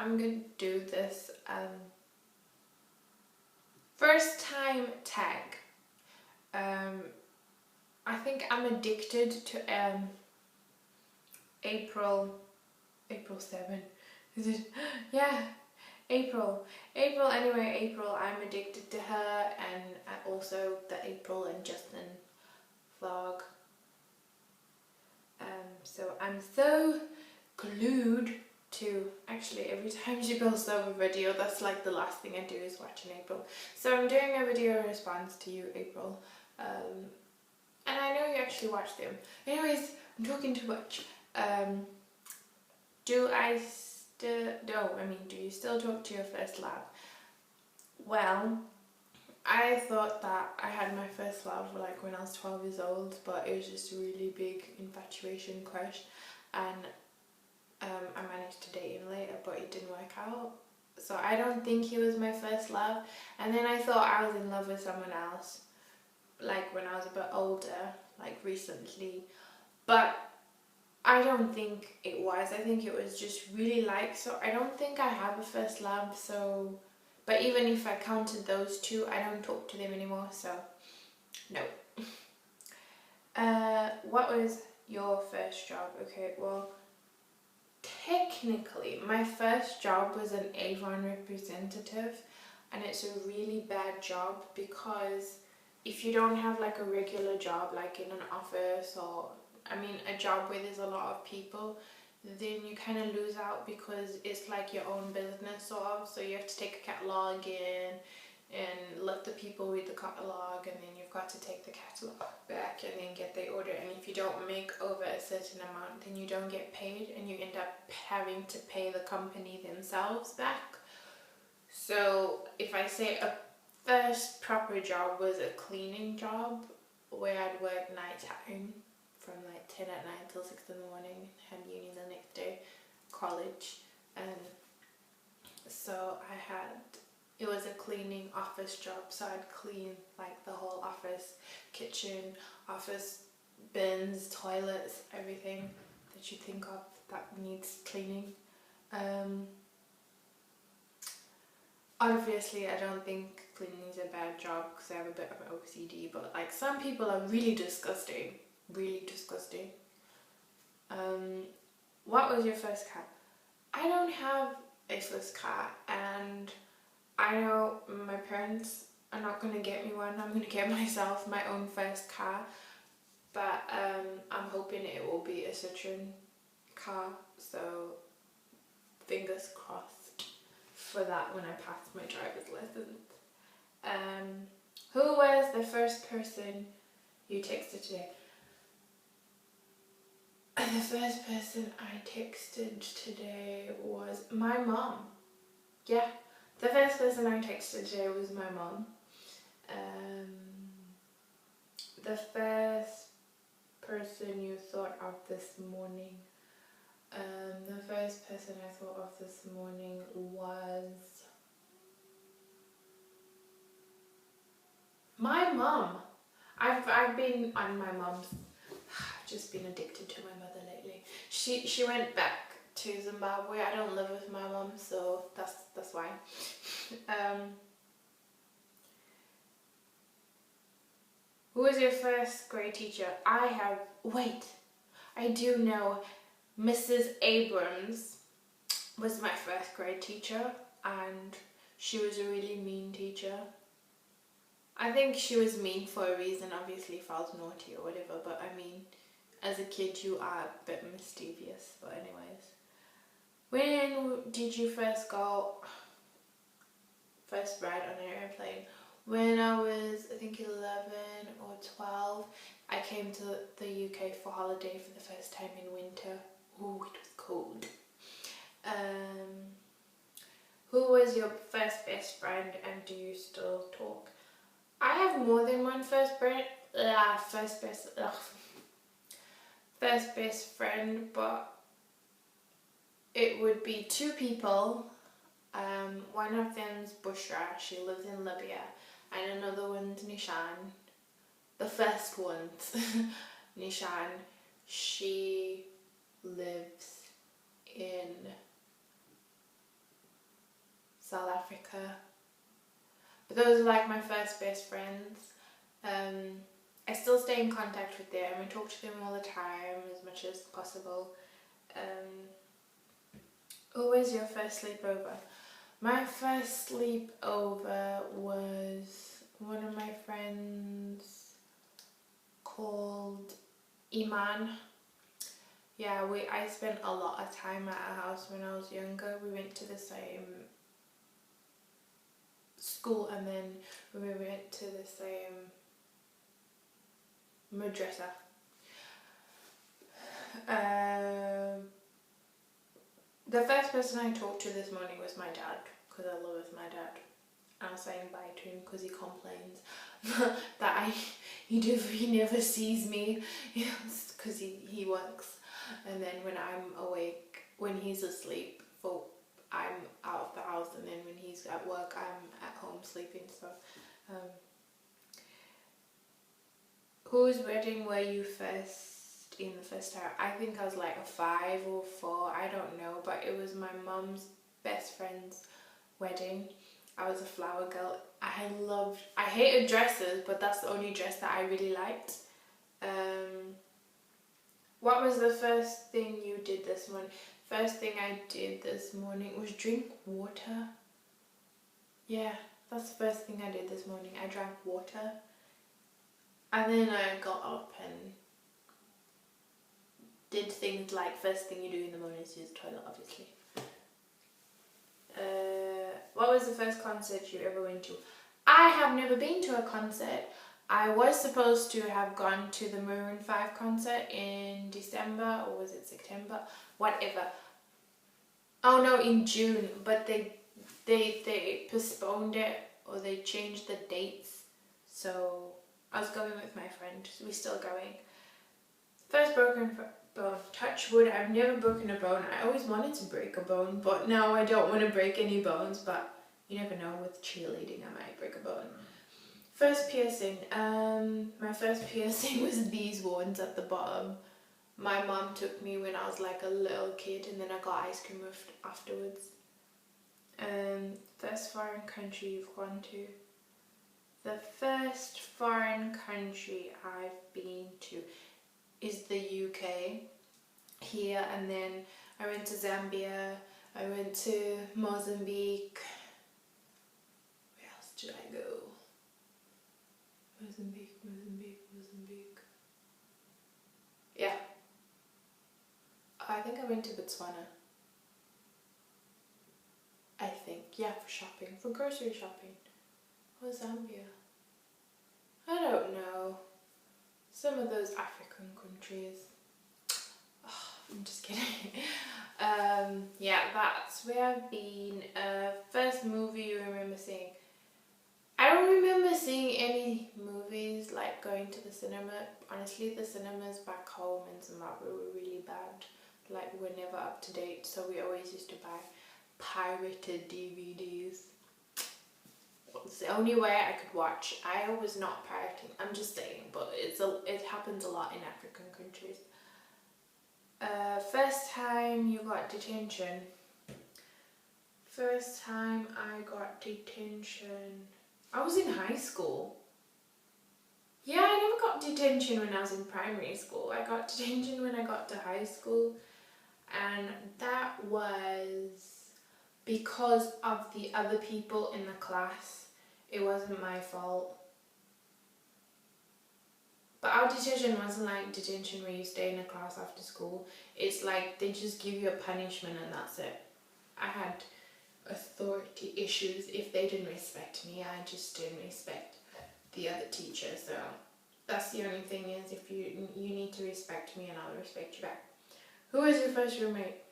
I'm going to do this first time tag. I think I'm addicted to April 7. Is it? Yeah, April. Anyway, April. I'm addicted to her, and also the April and Justin vlog. So I'm so glued to, actually every time she posts up a video, that's like the last thing I do is watch an April. So I'm doing a video response to you, April. And I know you actually watch them. Anyways, I'm talking too much. Do you still talk to your first love? Well, I thought that I had my first love like when I was 12 years old, but it was just a really big infatuation crush, and I managed to date him later, but it didn't work out. So I don't think he was my first love. And then I thought I was in love with someone else, like when I was a bit older, like recently. But I don't think it was. I think it was just really so I don't think I have a first love, so... But even if I counted those two, I don't talk to them anymore, so no. What was your first job? Okay, well, technically, my first job was an Avon representative, and it's a really bad job because if you don't have like a regular job, like in an office or, a job where there's a lot of people, then you kind of lose out because it's like your own business sort of. So you have to take a catalogue in and let the people read the catalogue, and then you've got to take the catalogue back and then get the order. And if you don't make over a certain amount, then you don't get paid, and you end up having to pay the company themselves back. So if I say a first proper job was a cleaning job where I'd work night time from like 10 at night till 6 in the morning, had uni the next day, college, and so it was a cleaning office job, so I'd clean like the whole office, kitchen, office, bins, toilets, everything that you think of that needs cleaning. Obviously I don't think cleaning is a bad job because I have a bit of OCD, but like some people are really disgusting. What was your first car? I don't have a first car, and I know my parents are not going to get me one. I'm going to get myself my own first car, but I'm hoping it will be a Citroen car, so fingers crossed for that when I pass my driver's license. Who was the first person you texted today? The first person I texted today was my mom. Yeah, the first person I texted today was my mom. The first person you thought of this morning? The first person I thought of this morning was my mom. I've been on my mom's. Just been addicted to my mother lately. She went back to Zimbabwe. I don't live with my mom, so that's why. Who was your first grade teacher? I do know Mrs. Abrams was my first grade teacher, and she was a really mean teacher. I think she was mean for a reason, obviously, if I was naughty or whatever, but as a kid you are a bit mischievous. But anyways, when did you first ride on an airplane? When I was, I think 11 or 12, I came to the UK for holiday for the first time in winter. Ooh, it was cold. Who was your first best friend, and do you still talk? I have more than one first best friend, but it would be two people. One of them's Bushra, she lives in Libya, and another one's Nishan. The first one's Nishan, she lives in South Africa. But those are like my first best friends. I still stay in contact with them. I talk to them all the time as much as possible. Who was your first sleepover? My first sleepover was one of my friends called Iman. Yeah, I spent a lot of time at her house when I was younger. We went to the same school and then we went to the same madrasa. The first person I talked to this morning was my dad, because I live with my dad. I was saying bye to him because he complains that he never sees me because he works, and then when I'm awake, when he's asleep, I'm out of the house, and then when he's at work, I'm at home sleeping. So, whose wedding were you first in the first time? I think I was like a 5 or 4, I don't know, but it was my mum's best friend's wedding. I was a flower girl. I hated dresses, but that's the only dress that I really liked. What was the first thing you did this morning? First thing I did this morning was drink water. Yeah, that's the first thing I did this morning. I drank water. And then I got up and did things like first thing you do in the morning is use the toilet, obviously. What was the first concert you ever went to? I have never been to a concert. I was supposed to have gone to the Maroon 5 concert in December, or was it September? Whatever. Oh no, in June, but they postponed it, or they changed the dates. So I was going with my friend. So we're still going. First broken bone. Touch wood. I've never broken a bone. I always wanted to break a bone, but now I don't want to break any bones. But you never know. With cheerleading, I might break a bone. First piercing. My first piercing was these ones at the bottom. My mom took me when I was like a little kid, and then I got ice cream afterwards. First foreign country you've gone to? The first foreign country I've been to is the UK here, and then I went to Zambia, I went to Mozambique. Where else did I go? Mozambique. Yeah. I think I went to Botswana. I think, yeah, for shopping, for grocery shopping. Or Zambia. I don't know. Some of those African countries. Oh, I'm just kidding. Yeah, that's where I've been. First movie you remember seeing? I don't remember seeing any movies, like going to the cinema. Honestly, the cinemas back home in Zimbabwe were really bad. Like, we were never up to date, so we always used to buy pirated DVDs. It's the only way I could watch. I was not pirating, I'm just saying, but it happens a lot in African countries. First time you got detention. First time I got detention, I was in high school. Yeah, I never got detention when I was in primary school. I got detention when I got to high school, and that was because of the other people in the class. It wasn't my fault. But our detention wasn't like detention where you stay in a class after school. It's like they just give you a punishment and that's it. I had authority issues. If they didn't respect me, I just didn't respect the other teacher. So that's the only thing is, if you need to respect me and I'll respect you back. Who was your first roommate?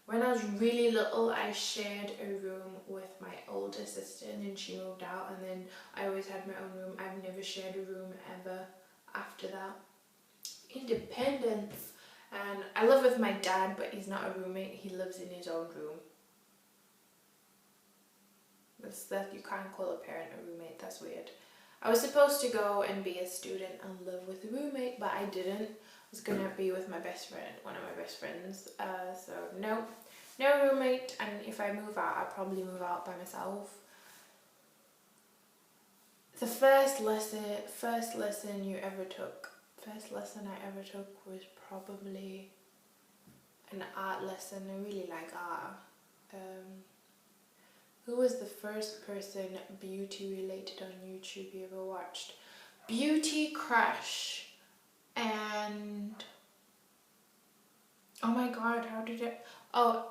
When I was really little, I shared a room with my older sister, and then she moved out, and then I always had my own room. I've never shared a room ever after that. Independence. And I live with my dad, but he's not a roommate. He lives in his own room. That you can't call a parent a roommate. That's weird. I was supposed to go and be a student and live with a roommate, but I didn't. I was gonna be with my best friend, one of my best friends. So no. no roommate, and if I move out, I'll probably move out by myself. The first lesson I ever took was probably an art lesson. I really like art. Who was the first person beauty related on YouTube you ever watched? Beauty Crush and oh my god, how did it? Oh,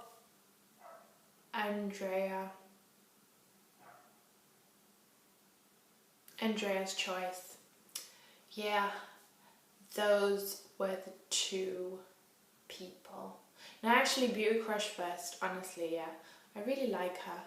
Andrea's Choice. Yeah, those were the two people. No, actually Beauty Crush first, honestly, yeah. I really like her.